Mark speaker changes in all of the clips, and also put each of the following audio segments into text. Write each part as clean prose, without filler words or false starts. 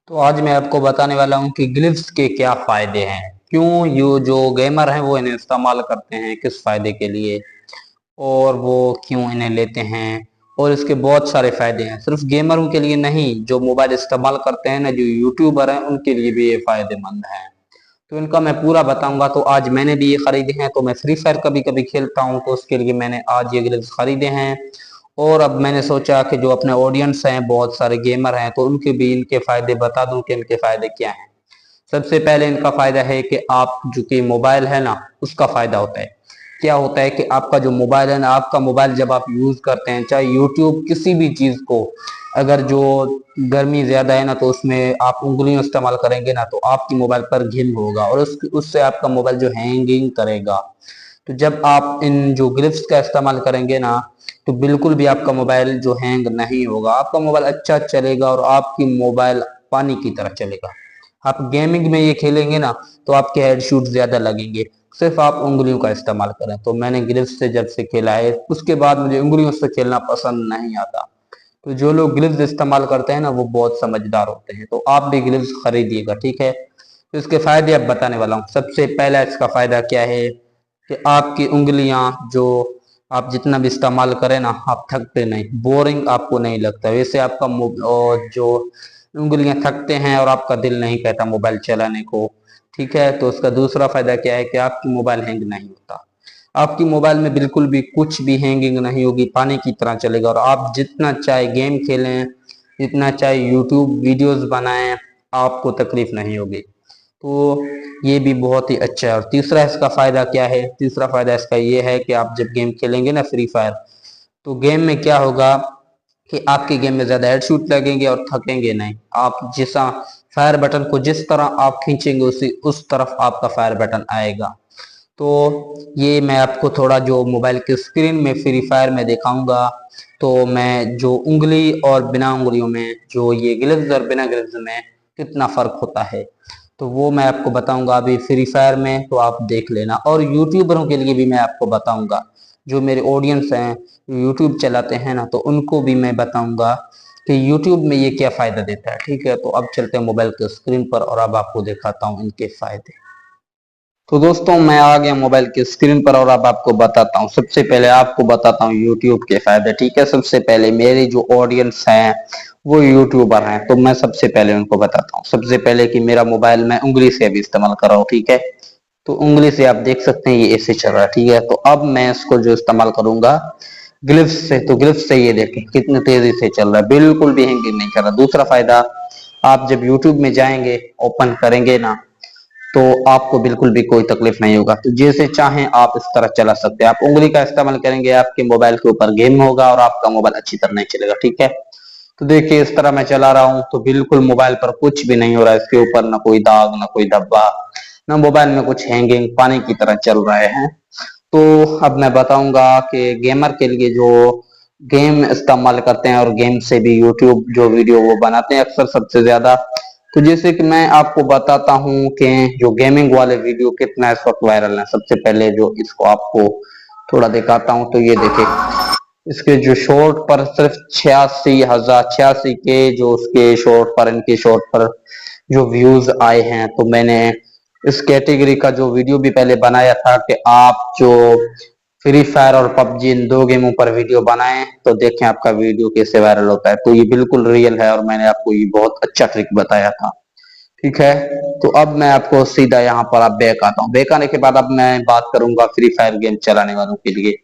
Speaker 1: तो आज मैं आपको बताने वाला हूँ कि ग्लिफ्स के क्या फायदे हैं, क्यों ये जो गेमर हैं वो इन्हें इस्तेमाल करते हैं, किस फायदे के लिए और वो क्यों इन्हें लेते हैं। और इसके बहुत सारे फायदे हैं, सिर्फ गेमरों के लिए नहीं, जो मोबाइल इस्तेमाल करते हैं ना, जो यूट्यूबर हैं उनके लिए भी ये फायदेमंद हैं। तो इनका मैं पूरा बताऊंगा। तो आज मैंने भी ये खरीदे हैं, तो मैं फ्री फायर कभी कभी खेलता हूँ, तो उसके लिए मैंने आज ये ग्लव्स खरीदे हैं। और अब मैंने सोचा कि जो अपने ऑडियंस हैं, बहुत सारे गेमर हैं, तो उनके भी इनके फायदे बता दूं कि इनके फायदे क्या हैं। सबसे पहले इनका फायदा है कि आप जो कि मोबाइल है ना, उसका फायदा होता है। क्या होता है कि आपका जो मोबाइल है ना, आपका मोबाइल जब आप यूज करते हैं, चाहे यूट्यूब किसी भी चीज को, अगर जो गर्मी ज्यादा है ना, तो उसमें आप उंगलियों इस्तेमाल करेंगे ना, तो आपकी मोबाइल पर घिन होगा और उससे आपका मोबाइल जो हैंगिंग करेगा। तो जब आप इन जो ग्रिप्स का इस्तेमाल करेंगे ना, तो बिल्कुल भी आपका मोबाइल जो हैंग नहीं होगा, आपका मोबाइल अच्छा चलेगा और आपकी मोबाइल पानी की तरह चलेगा। आप गेमिंग में ये खेलेंगे ना, तो आपके हेड शूट ज्यादा लगेंगे। सिर्फ आप उंगलियों का इस्तेमाल करें। तो मैंने ग्रिप्स से जब से खेला है, उसके बाद मुझे उंगलियों से खेलना पसंद नहीं आता। तो जो लोग ग्लिव्स इस्तेमाल करते हैं ना, वो बहुत समझदार होते हैं। तो आप भी ग्लिव्स खरीदिएगा, ठीक है। तो इसके फायदे अब बताने वाला हूँ। सबसे पहला इसका फायदा क्या है कि आपकी उंगलियां जो आप जितना भी इस्तेमाल करें ना, आप थकते नहीं, बोरिंग आपको नहीं लगता। वैसे आपका और जो उंगलियां थकते हैं और आपका दिल नहीं कहता मोबाइल चलाने को, ठीक है। तो उसका दूसरा फायदा क्या है कि आपकी मोबाइल हैंग नहीं होता। आपकी मोबाइल में बिल्कुल भी कुछ भी हैंगिंग नहीं होगी, पानी की तरह चलेगा और आप जितना चाहे गेम खेलें, जितना चाहे यूट्यूब वीडियोस बनाएं, आपको तकलीफ नहीं होगी। तो ये भी बहुत ही अच्छा है। और तीसरा इसका फायदा क्या है, तीसरा फायदा इसका ये है कि आप जब गेम खेलेंगे ना फ्री फायर, तो गेम में क्या होगा कि आपके गेम में ज्यादा हेडशॉट लगेंगे और थकेंगे नहीं। आप जैसा फायर बटन को जिस तरह आप खींचेंगे, उसी उस तरफ आपका फायर बटन आएगा। तो ये मैं आपको थोड़ा जो मोबाइल की स्क्रीन में फ्री फायर में दिखाऊंगा। तो मैं जो उंगली और बिना उंगलियों में, जो ये ग्लव्स और बिना ग्लव्स में कितना फर्क होता है, तो वो मैं आपको बताऊंगा अभी फ्री फायर में। तो आप देख लेना। और यूट्यूबरों के लिए भी मैं आपको बताऊंगा, जो मेरे ऑडियंस हैं, यूट्यूब चलाते हैं ना, तो उनको भी मैं बताऊंगा कि यूट्यूब में ये क्या फायदा देता है, ठीक है। तो अब चलते हैं मोबाइल के स्क्रीन पर और अब आपको दिखाता हूँ इनके फायदे। तो दोस्तों मैं आ गया मोबाइल की स्क्रीन पर और अब आपको बताता हूँ। सबसे पहले आपको बताता हूँ यूट्यूब के फायदे, ठीक है। सबसे पहले मेरी जो ऑडियंस है वो यूट्यूबर हैं, तो मैं सबसे पहले उनको बताता हूँ। सबसे पहले कि मेरा मोबाइल मैं उंगली से अभी इस्तेमाल कर रहा हूँ, ठीक है। तो उंगली से आप देख सकते हैं ये ऐसे चल रहा है, ठीक है। तो अब मैं इसको जो इस्तेमाल करूंगा ग्लिफ्स से, तो ग्लिफ्स से ये देखें कितनी तेजी से चल रहा है, बिल्कुल भी हैंगिंग नहीं कर रहा। दूसरा फायदा, आप जब यूट्यूब में जाएंगे, ओपन करेंगे ना, तो आपको बिल्कुल भी कोई तकलीफ नहीं होगा। तो जैसे चाहें आप इस तरह चला सकते हैं। आप उंगली का इस्तेमाल करेंगे, आपके मोबाइल के ऊपर गेम होगा और आपका मोबाइल अच्छी तरह नहीं चलेगा, ठीक है। तो देखिए इस तरह मैं चला रहा हूं, तो बिल्कुल मोबाइल पर कुछ भी नहीं हो रहा है। इसके ऊपर ना कोई दाग, ना कोई धब्बा, ना मोबाइल में कुछ हैंगिंग, पानी की तरह चल रहे हैं। तो अब मैं बताऊंगा कि गेमर के लिए जो गेम इस्तेमाल करते हैं और गेम से भी यूट्यूब जो वीडियो वो बनाते हैं अक्सर सबसे ज्यादा, तो जैसे कि मैं आपको बताता हूँ कि जो गेमिंग वाले वीडियो कितना इस वक्त वायरल है। सबसे पहले जो इसको आपको थोड़ा दिखाता हूँ, तो ये देखे इसके जो शॉर्ट पर सिर्फ 86,086 के जो उसके शॉर्ट पर, इनके शॉर्ट पर जो व्यूज आए हैं। तो मैंने इस कैटेगरी का जो वीडियो भी पहले बनाया था कि आप जो फ्री फायर और पबजी इन दो गेमों पर वीडियो बनाएं, तो देखें आपका वीडियो कैसे वायरल होता है। तो ये बिल्कुल रियल है और मैंने आपको ये बहुत अच्छा ट्रिक बताया था, ठीक है। तो अब मैं आपको सीधा यहाँ पर आप बैक आता हूँ। बैक आने के बाद अब मैं बात करूंगा फ्री फायर गेम चलाने वालों के लिए,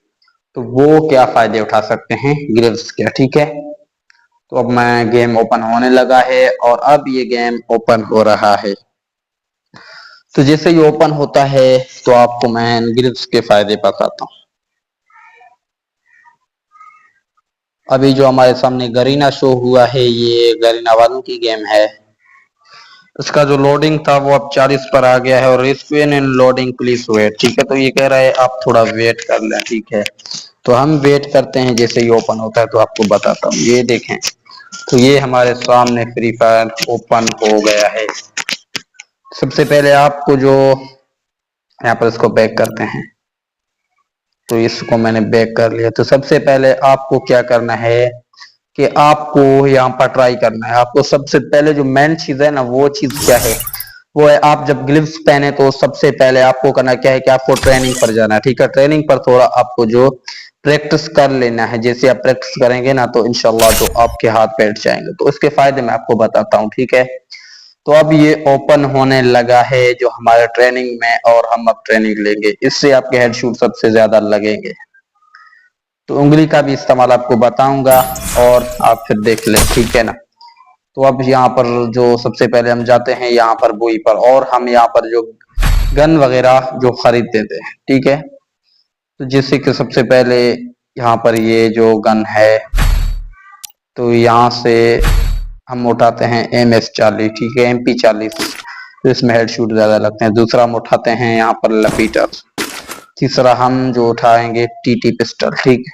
Speaker 1: तो वो क्या फायदे उठा सकते हैं ग्रिल्स के, ठीक है। तो अब मैं गेम ओपन होने लगा है और अब ये गेम ओपन हो रहा है। तो जैसे ये ओपन होता है, तो आपको मैं ग्रिल्स के फायदे बताता हूँ। अभी जो हमारे सामने गरीना शो हुआ है, ये गरीना वालों की गेम है। इसका जो लोडिंग था वो अब 40 पर आ गया है और रिस्पन इन लोडिंग प्लीज वेट, ठीक है। तो ये कह रहा है आप थोड़ा वेट कर लें, ठीक है। तो हम वेट करते हैं। जैसे ये ओपन होता है तो आपको बताता हूँ। ये देखें, तो ये हमारे सामने फ्री फायर ओपन हो गया है। सबसे पहले आपको जो यहाँ पर इसको बैक करते हैं, तो इसको मैंने बैक कर लिया। तो सबसे पहले आपको क्या करना है कि आपको यहाँ पर ट्राई करना है। आपको सबसे पहले जो मेन चीज है ना, वो चीज क्या है, वो है आप जब ग्लिव्स पहने तो सबसे पहले आपको करना क्या है कि आपको ट्रेनिंग पर जाना है। ठीक है, ट्रेनिंग पर थोड़ा आपको जो प्रैक्टिस कर लेना है। जैसे आप प्रैक्टिस करेंगे ना तो इंशाल्लाह जो आपके हाथ बैठ जाएंगे। तो इसके फायदे मैं आपको बताता हूँ। ठीक है, तो अब ये ओपन होने लगा है जो हमारे ट्रेनिंग में, और हम अब ट्रेनिंग लेंगे। इससे आपके हेड शूट सबसे ज्यादा लगेंगे। तो उंगली का भी इस्तेमाल आपको बताऊंगा और आप फिर देख लें। ठीक है ना। तो अब यहाँ पर जो सबसे पहले हम जाते हैं यहाँ पर बुई पर, और हम यहाँ पर जो गन वगैरह जो खरीदते थे। ठीक है, तो जैसे कि सबसे पहले यहाँ पर ये जो गन है, तो यहाँ से हम उठाते हैं MS-40। ठीक है, MP-40, तो इसमें हेड शूट ज्यादा लगते हैं। दूसरा हम उठाते हैं यहाँ पर लपीटर। तीसरा हम जो उठाएंगे TT पिस्टल। ठीक है,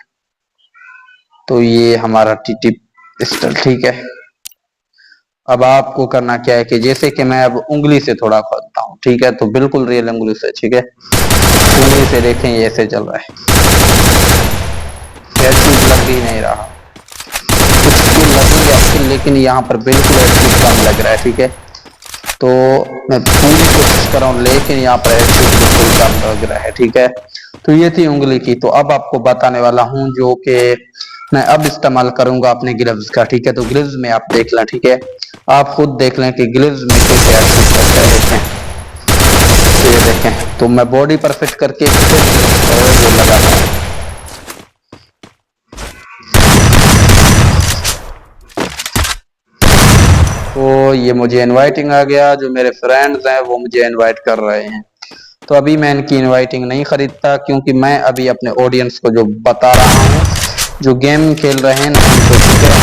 Speaker 1: तो ये हमारा TT पिस्टल। ठीक है, अब आपको करना क्या है कि जैसे कि मैं अब उंगली से थोड़ा खोलता हूँ। ठीक है, तो बिल्कुल रियल उंगली से। ठीक है, उंगली से देखें ये ऐसे चल रहा है, हेड शूट लग ही नहीं रहा। कुछ स्किल लगेंगे आपके, लेकिन यहाँ पर बिल्कुल हेड शूट कम लग रहा है। ठीक है, तो मैं पूरी कोशिश कर रहा हूँ, लेकिन यहाँ पर हेड शूट बिल्कुल कम लग रहा है। ठीक है, तो ये थी उंगली की। तो अब आपको बताने वाला हूँ जो कि मैं अब इस्तेमाल करूंगा अपने ग्लव्स का। ठीक है, तो ग्लव्स में आप देख लें। ठीक है, आप खुद देख लें कि ग्लव्स में कैसे एडजस्ट करते हैं। देखें, तो ये देखें, तो मैं बॉडी पर फिट करके फिर जो लगाता हूँ। तो ये मुझे इनवाइटिंग आ गया, जो मेरे फ्रेंड्स हैं वो मुझे इनवाइट कर रहे हैं। तो अभी मैं इनकी इनवाइटिंग नहीं खरीदता, क्योंकि मैं अभी अपने ऑडियंस को जो बता रहा हूँ, जो गेम खेल रहे हैं ना उनको। ठीक है,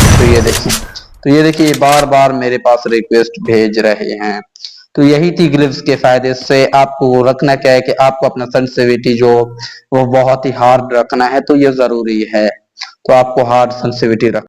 Speaker 1: तो ये देखिए बार बार मेरे पास रिक्वेस्ट भेज रहे हैं। तो यही थी ग्लिव्स के फायदे। से आपको रखना क्या है कि आपको अपना सेंसिटिविटी जो वो बहुत ही हार्ड रखना है। तो ये जरूरी है, तो आपको हार्ड सेंसिटिविटी रख